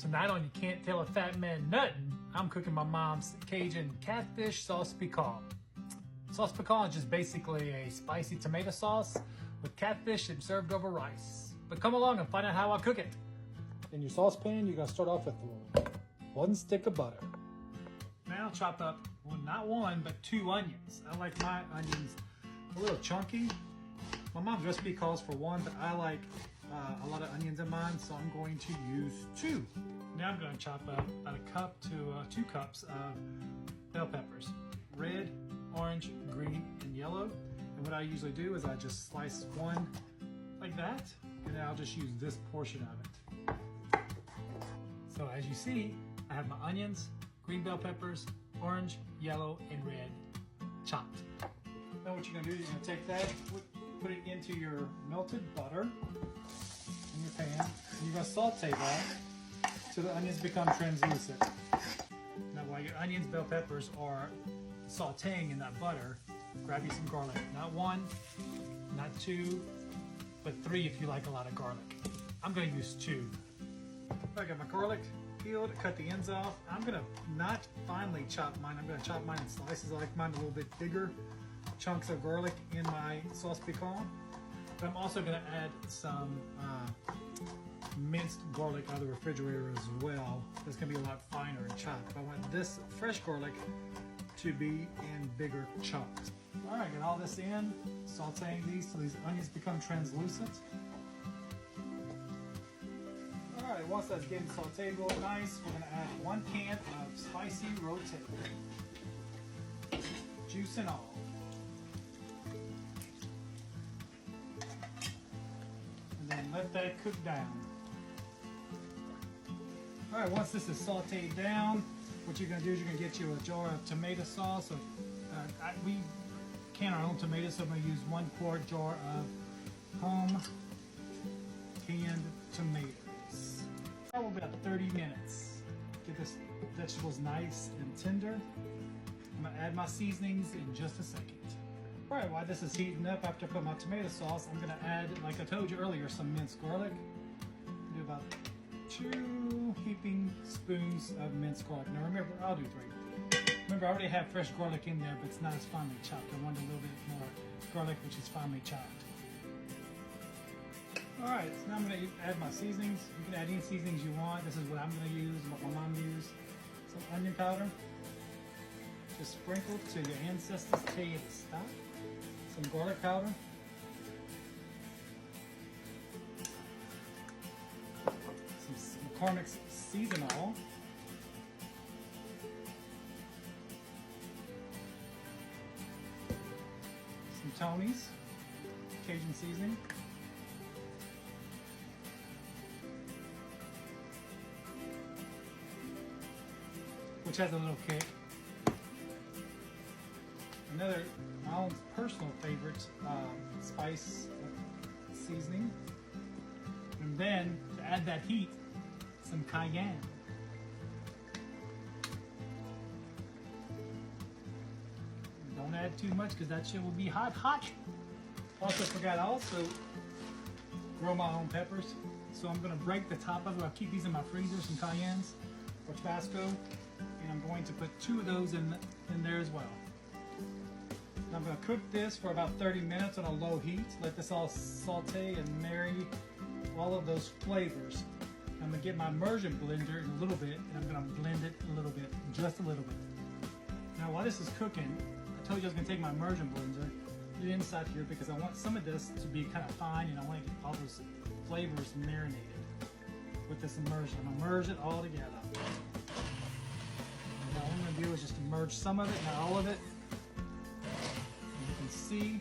Tonight on You Can't Tell a Fat Man Nuttin', I'm cooking my mom's Cajun catfish sauce piquante. Sauce piquante is just basically a spicy tomato sauce with catfish and served over rice. But come along and find out how I cook it. In your saucepan, you're gonna start off with 1 stick of butter. Now chop up, well, not 1, but 2 onions. I like my onions a little chunky. My mom's recipe calls for 1, but I like a lot of onions in mine, so I'm going to use 2. Now I'm going to chop up about 1 cup to 2 cups of bell peppers. Red, orange, green, and yellow. And what I usually do is I just slice 1 like that, and then I'll just use this portion of it. So as you see, I have my onions, green bell peppers, orange, yellow, and red chopped. Now what you're going to do is you're going to take that, put it into your melted butter in your pan, and you're going to saute that till the onions become translucent. Now while your onions, bell peppers are sauteing in that butter, grab you some garlic. Not 1, not 2, but 3 if you like a lot of garlic. I'm going to use 2. I got my garlic peeled, cut the ends off. I'm going to not finely chop mine. I'm going to chop mine in slices. I like mine a little bit bigger chunks of garlic in my sauce piquante. But I'm also going to add some minced garlic out of the refrigerator as well. It's going to be a lot finer and chopped. I want this fresh garlic to be in bigger chunks. All right, get all this in, sauteing these till these onions become translucent. All right, once that's getting sauteed real nice, we're going to add 1 can of spicy rotel, juice and all. And let that cook down. All right, once this is sauteed down, what you're gonna do is you're gonna get you a jar of tomato sauce. We can our own tomatoes, so I'm gonna use 1 quart jar of home canned tomatoes. Probably about 30 minutes. Get this vegetables nice and tender. I'm gonna add my seasonings in just a second. All right, while this is heating up, after I put my tomato sauce, I'm gonna add, like I told you earlier, some minced garlic. Do about 2 heaping spoons of minced garlic. Now remember, I'll do 3. Remember, I already have fresh garlic in there, but it's not as finely chopped. I wanted a little bit more garlic, which is finely chopped. All right, so now I'm gonna add my seasonings. You can add any seasonings you want. This is what I'm gonna use, what my mom used. Some onion powder. Just sprinkle till your ancestors tell you to stop. Some garlic powder, some McCormick's seasonal, some Tony's Cajun seasoning, which has a little kick. Another, my own personal favorite spice seasoning. And then, to add that heat, some cayenne. Don't add too much because that shit will be hot, hot. Also forgot, I also grow my own peppers. So I'm gonna break the top of it. I'll keep these in my freezer, some cayennes or Tabasco. And I'm going to put 2 of those in there as well. I'm going to cook this for about 30 minutes on a low heat. Let this all saute and marry all of those flavors. I'm going to get my immersion blender in a little bit, and I'm going to blend it a little bit, just a little bit. Now while this is cooking, I told you I was going to take my immersion blender, put it inside here because I want some of this to be kind of fine, and I want to get all those flavors marinated with this immersion. I'm going to merge it all together. Now what I'm going to do is just merge some of it, not all of it. See,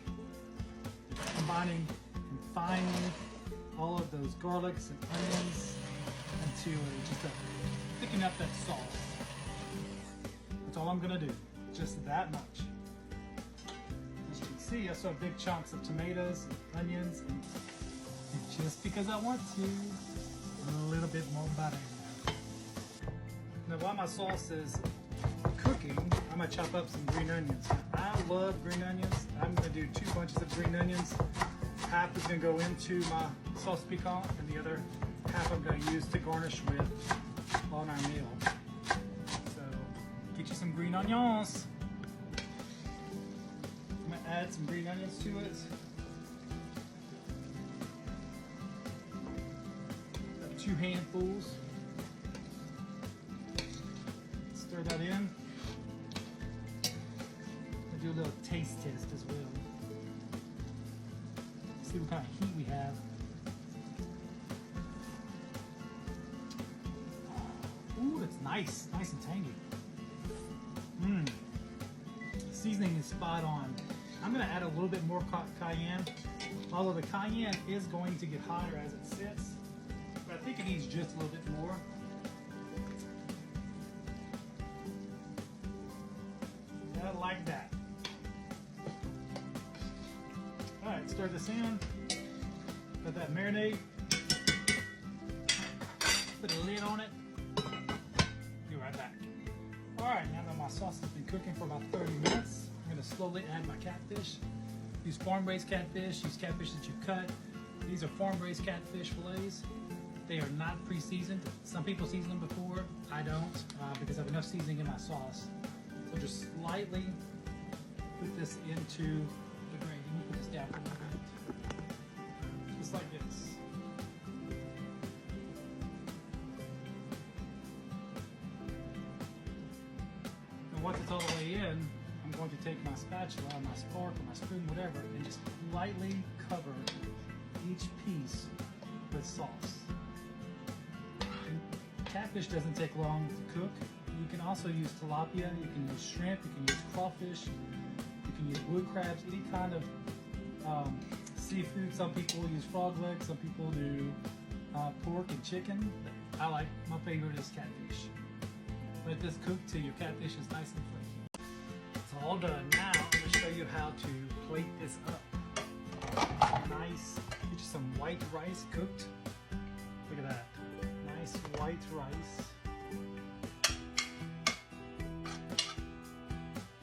combining and fining all of those garlics and onions into just thicken up that sauce. That's all I'm gonna do, just that much. As you can see, I saw big chunks of tomatoes and onions, and just because I want to, a little bit more butter. Now while my sauce is cooking, I'm gonna chop up some green onions. I love green onions. I'm gonna do 2 bunches of green onions. Half is gonna go into my sauce piquante, and the other half I'm gonna use to garnish with on our meal. So get you some green onions. I'm gonna add some green onions to it. About 2 handfuls. Stir that in. I'll do a little taste test as well. See what kind of heat we have. Ooh, it's nice and tangy. Seasoning is spot on. I'm gonna add a little bit more cayenne, although the cayenne is going to get hotter as it sits, but I think it needs just a little bit more. I like that. All right, stir this in. Let that marinate. Put a lid on it. Be right back. All right, now that my sauce has been cooking for about 30 minutes, I'm gonna slowly add my catfish. Use farm-raised catfish, use catfish that you cut. These are farm-raised catfish fillets. They are not pre-seasoned. Some people season them before. I don't, because I have enough seasoning in my sauce. So just slightly put this into the gravy. Let me put this down for a little bit. Just like this. And once it's all the way in, I'm going to take my spatula, or my fork, or my spoon, whatever, and just lightly cover each piece with sauce. And catfish doesn't take long to cook. You can also use tilapia, you can use shrimp, you can use crawfish, you can use wood crabs, any kind of seafood. Some people use frog legs, some people do pork and chicken. My favorite is catfish. Let this cook till your catfish is nice and flaky. It's all done. Now I'm going to show you how to plate this up. Nice. Get you some white rice cooked. Look at that. Nice white rice.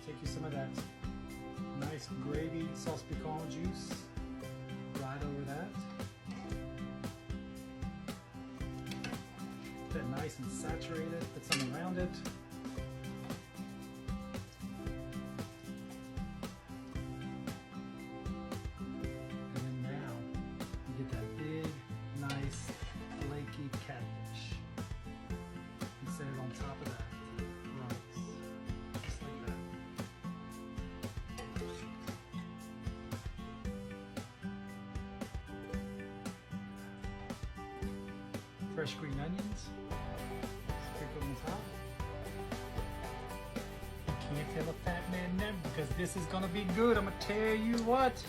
Take you some of that nice gravy sauce piquante juice right over that. Get that nice and saturated. Put some around it. And then now you get that big, nice, flaky catfish. And set it on top of that rice. Just like that. Fresh green onions, sprinkle on top. You can't tell a fat man never, because this is gonna be good. I'm gonna tell you what.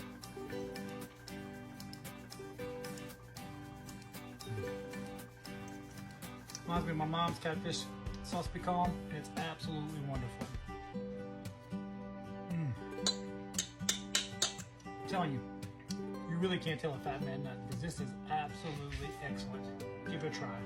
Reminds me of my mom's catfish sauce piquante. It's absolutely wonderful. I'm telling you, you really can't tell a fat man nothing, because this is absolutely excellent. Give it a try.